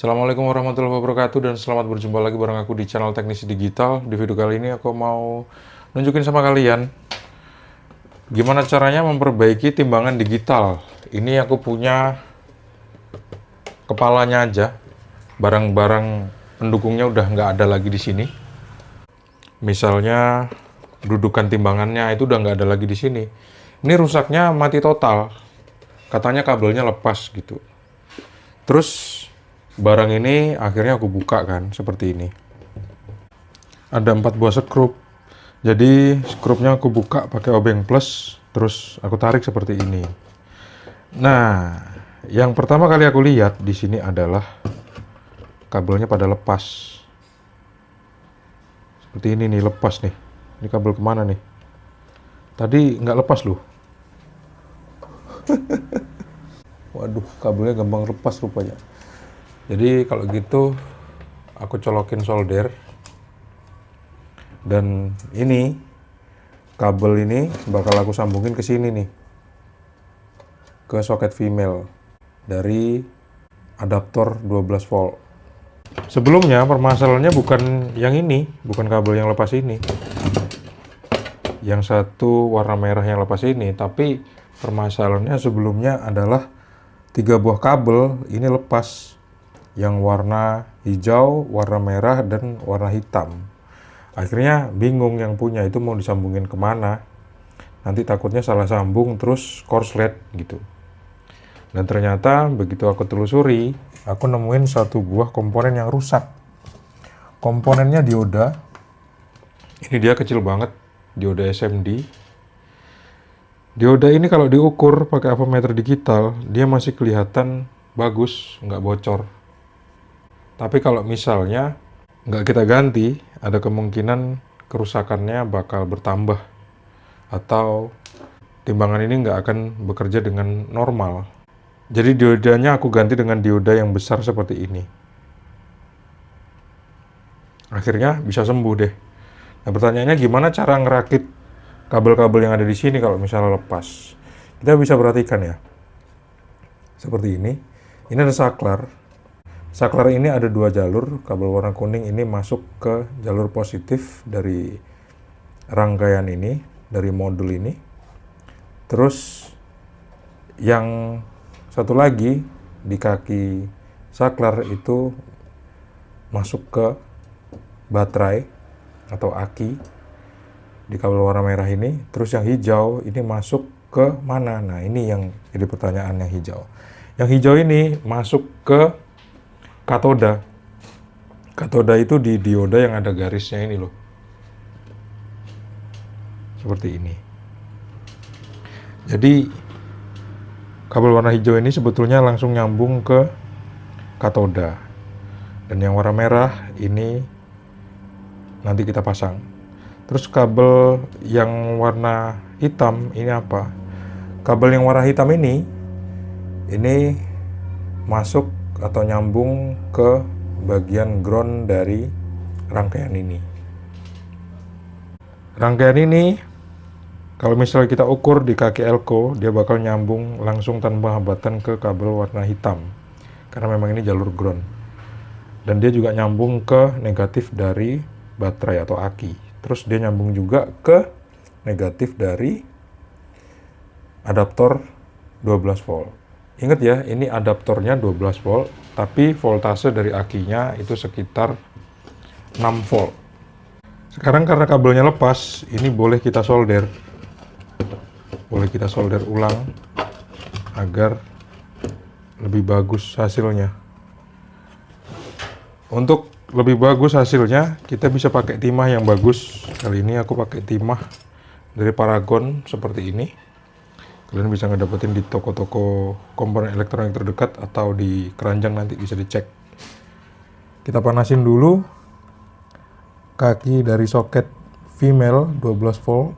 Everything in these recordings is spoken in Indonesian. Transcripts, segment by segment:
Assalamualaikum warahmatullahi wabarakatuh dan selamat berjumpa lagi bareng aku di channel Teknisi Digital. Di video kali ini aku mau nunjukin sama kalian gimana caranya memperbaiki timbangan digital. Ini aku punya kepalanya aja. Barang-barang pendukungnya udah nggak ada lagi di sini. Misalnya dudukan timbangannya itu udah nggak ada lagi di sini. Ini rusaknya mati total. Katanya kabelnya lepas gitu. Terus barang ini akhirnya aku buka kan, seperti ini. Ada 4 buah skrup. Jadi skrupnya aku buka pakai obeng plus, terus aku tarik seperti ini. Nah, yang pertama kali aku lihat di sini adalah kabelnya pada lepas. Seperti ini nih, lepas nih. Ini kabel kemana nih? Tadi nggak lepas loh. Waduh, kabelnya gampang lepas rupanya. Jadi kalau gitu aku colokin solder dan ini kabel ini bakal aku sambungin ke sini nih, ke soket female dari adaptor 12 volt. Sebelumnya permasalahannya bukan yang ini, bukan kabel yang lepas ini. Yang satu warna merah yang lepas ini, tapi permasalahannya sebelumnya adalah 3 buah kabel ini lepas. Yang warna hijau, warna merah, dan warna hitam. Akhirnya bingung yang punya itu mau disambungin kemana. Nanti takutnya salah sambung terus korslet gitu. Dan ternyata begitu aku telusuri, aku nemuin satu buah komponen yang rusak. Komponennya dioda. Ini dia kecil banget, dioda SMD. Dioda ini kalau diukur pakai avometer digital, dia masih kelihatan bagus, nggak bocor. Tapi kalau misalnya nggak kita ganti, ada kemungkinan kerusakannya bakal bertambah. Atau timbangan ini nggak akan bekerja dengan normal. Jadi diodanya aku ganti dengan dioda yang besar seperti ini. Akhirnya bisa sembuh deh. Nah pertanyaannya gimana cara ngerakit kabel-kabel yang ada di sini kalau misalnya lepas. Kita bisa perhatikan ya. Seperti ini. Ini ada saklar. Saklar ini ada 2 jalur, kabel warna kuning ini masuk ke jalur positif dari rangkaian ini, dari modul ini. Terus yang satu lagi di kaki saklar itu masuk ke baterai atau aki di kabel warna merah ini. Terus yang hijau ini masuk ke mana? Nah ini yang jadi pertanyaan yang hijau. Yang hijau ini masuk ke katoda. Katoda itu di dioda yang ada garisnya ini loh. Seperti ini. Jadi kabel warna hijau ini sebetulnya langsung nyambung ke katoda. Dan yang warna merah ini nanti kita pasang. Terus kabel yang warna hitam ini apa? Kabel yang warna hitam ini masuk atau nyambung ke bagian ground dari rangkaian ini. Rangkaian ini kalau misalnya kita ukur di kaki elko, dia bakal nyambung langsung tanpa hambatan ke kabel warna hitam. Karena memang ini jalur ground. Dan dia juga nyambung ke negatif dari baterai atau aki. Terus dia nyambung juga ke negatif dari adaptor 12 volt. Ingat ya, ini adaptornya 12 volt, tapi voltase dari akinya itu sekitar 6 volt. Sekarang karena kabelnya lepas, ini boleh kita solder. Boleh kita solder ulang agar lebih bagus hasilnya. Untuk lebih bagus hasilnya, kita bisa pakai timah yang bagus. Kali ini aku pakai timah dari Paragon seperti ini. Kalian bisa ngedapetin di toko-toko komponen elektronik terdekat atau di keranjang, nanti bisa dicek. Kita panasin dulu kaki dari soket female 12 volt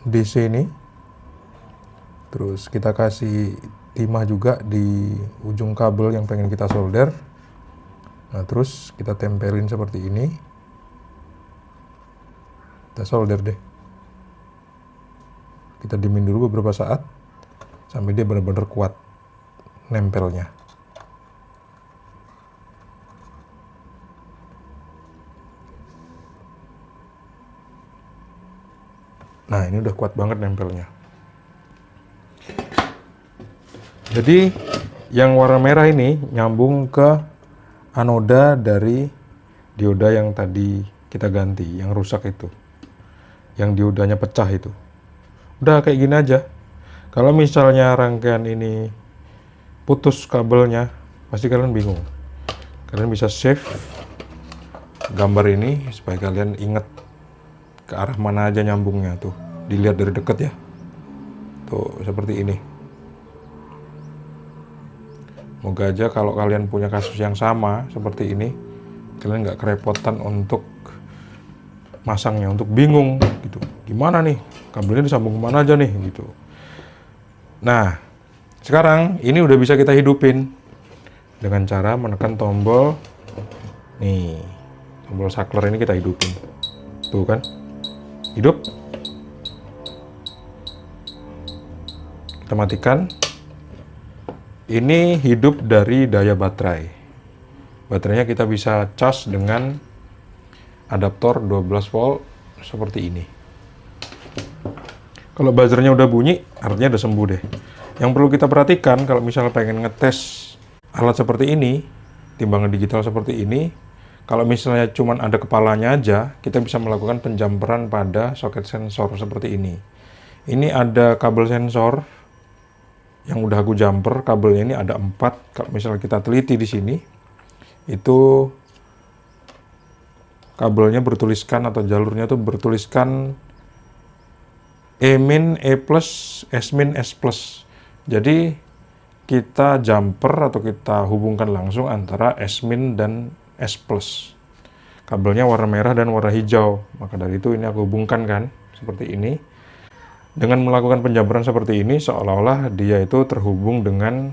DC ini. Terus kita kasih timah juga di ujung kabel yang pengen kita solder. Nah terus kita tempelin seperti ini. Kita solder deh. Kita diemin dulu beberapa saat sampai dia benar-benar kuat nempelnya. Nah, ini udah kuat banget nempelnya. Jadi yang warna merah ini nyambung ke anoda dari dioda yang tadi kita ganti, yang rusak itu. Yang diodanya pecah itu. Udah kayak gini aja. Kalau misalnya rangkaian ini putus kabelnya, pasti kalian bingung. Kalian bisa save gambar ini supaya kalian ingat ke arah mana aja nyambungnya tuh. Dilihat dari deket ya. Tuh, seperti ini. Moga aja kalau kalian punya kasus yang sama seperti ini, kalian nggak kerepotan untuk masangnya, untuk bingung gitu. Gimana nih? Kabelnya disambung kemana aja nih gitu. Nah, sekarang ini udah bisa kita hidupin dengan cara menekan tombol nih. Tombol saklar ini kita hidupin. Tuh kan? Hidup. Kita matikan. Ini hidup dari daya baterai. Baterainya kita bisa cas dengan adaptor 12 volt seperti ini. Kalau buzzernya udah bunyi, artinya udah sembuh deh. Yang perlu kita perhatikan kalau misalnya pengen ngetes alat seperti ini, timbangan digital seperti ini, kalau misalnya cuma ada kepalanya aja, kita bisa melakukan penjamperan pada soket sensor seperti ini. Ini ada kabel sensor yang udah aku jumper, kabelnya ini ada 4. Kalau misalnya kita teliti di sini, itu kabelnya bertuliskan atau jalurnya tuh bertuliskan E-, E+, S-, S+. Jadi kita jumper atau kita hubungkan langsung antara S- dan S+. Kabelnya warna merah dan warna hijau. Maka dari itu ini aku hubungkan kan seperti ini. Dengan melakukan penjamperan seperti ini, seolah-olah dia itu terhubung dengan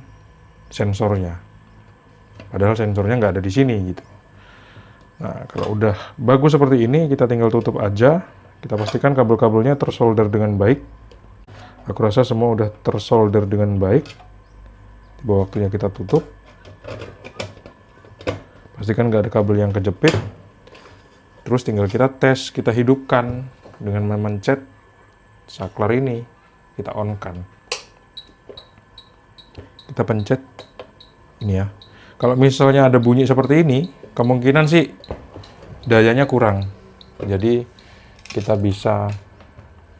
sensornya. Padahal sensornya nggak ada di sini gitu. Nah, kalau udah bagus seperti ini, kita tinggal tutup aja. Kita pastikan kabel-kabelnya tersolder dengan baik. Aku rasa semua udah tersolder dengan baik. Tiba waktunya kita tutup. Pastikan nggak ada kabel yang kejepit. Terus tinggal kita tes, kita hidupkan dengan memencet saklar ini, kita on kan. Kita pencet ini ya. Kalau misalnya ada bunyi seperti ini, kemungkinan sih dayanya kurang. Jadi kita bisa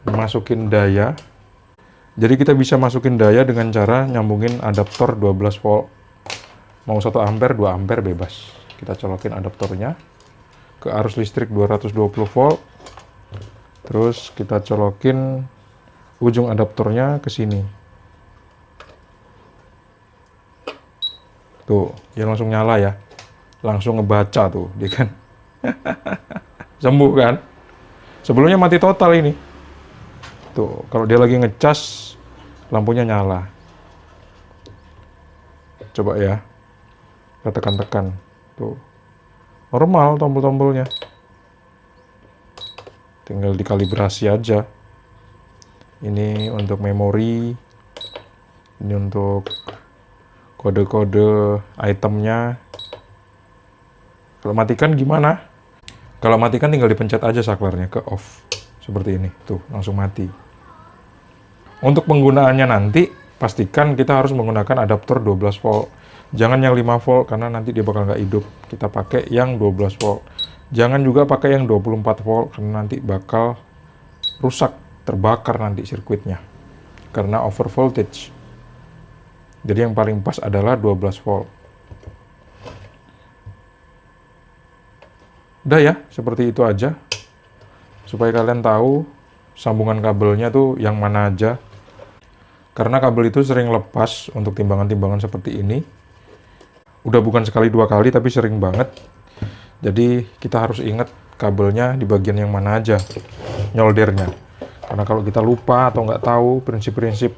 masukin daya. Jadi kita bisa masukin daya dengan cara nyambungin adaptor 12 volt. Mau 1 ampere, 2 ampere bebas. Kita colokin adaptornya ke arus listrik 220 volt. Terus kita colokin ujung adaptornya ke sini. Tuh, dia langsung nyala ya. Langsung ngebaca tuh, dia kan. Sembuh kan? Sebelumnya mati total ini. Tuh, kalau dia lagi ngecas, lampunya nyala. Coba ya. Kita tekan-tekan. Tuh. Normal tombol-tombolnya. Tinggal dikalibrasi aja. Ini untuk memori, ini untuk kode-kode itemnya. Kalau matikan gimana? Kalau matikan tinggal dipencet aja saklarnya ke off. Seperti ini, tuh langsung mati. Untuk penggunaannya nanti, pastikan kita harus menggunakan adaptor 12 volt. Jangan yang 5 volt karena nanti dia bakal nggak hidup. Kita pakai yang 12 volt. Jangan juga pakai yang 24 volt karena nanti bakal rusak, terbakar nanti sirkuitnya karena over voltage. Jadi yang paling pas adalah 12 volt. Udah ya, seperti itu aja. Supaya kalian tahu sambungan kabelnya tuh yang mana aja. Karena kabel itu sering lepas untuk timbangan-timbangan seperti ini. Udah bukan sekali 2 kali tapi sering banget. Jadi kita harus ingat kabelnya di bagian yang mana aja nyoldernya. Karena kalau kita lupa atau nggak tahu prinsip-prinsip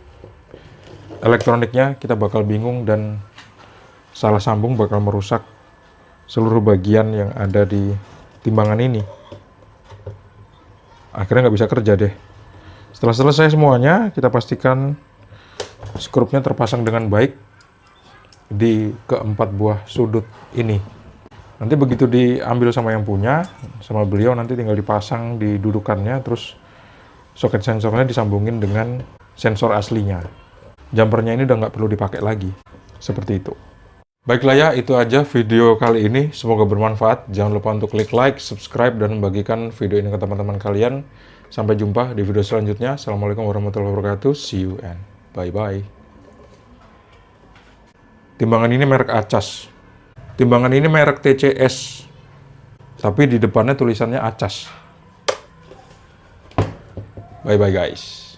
elektroniknya, kita bakal bingung dan salah sambung bakal merusak seluruh bagian yang ada di timbangan ini. Akhirnya nggak bisa kerja deh. Setelah selesai semuanya, kita pastikan skrupnya terpasang dengan baik di keempat buah sudut ini. Nanti begitu diambil sama yang punya, sama beliau nanti tinggal dipasang di dudukannya, terus soket sensornya disambungin dengan sensor aslinya. Jumpernya ini udah nggak perlu dipakai lagi. Seperti itu. Baiklah ya, itu aja video kali ini. Semoga bermanfaat. Jangan lupa untuk klik like, subscribe, dan membagikan video ini ke teman-teman kalian. Sampai jumpa di video selanjutnya. Assalamualaikum warahmatullahi wabarakatuh. See you and bye-bye. Timbangan ini merek Acas. Timbangan ini merek TCS. Tapi di depannya tulisannya Acas. Bye-bye guys.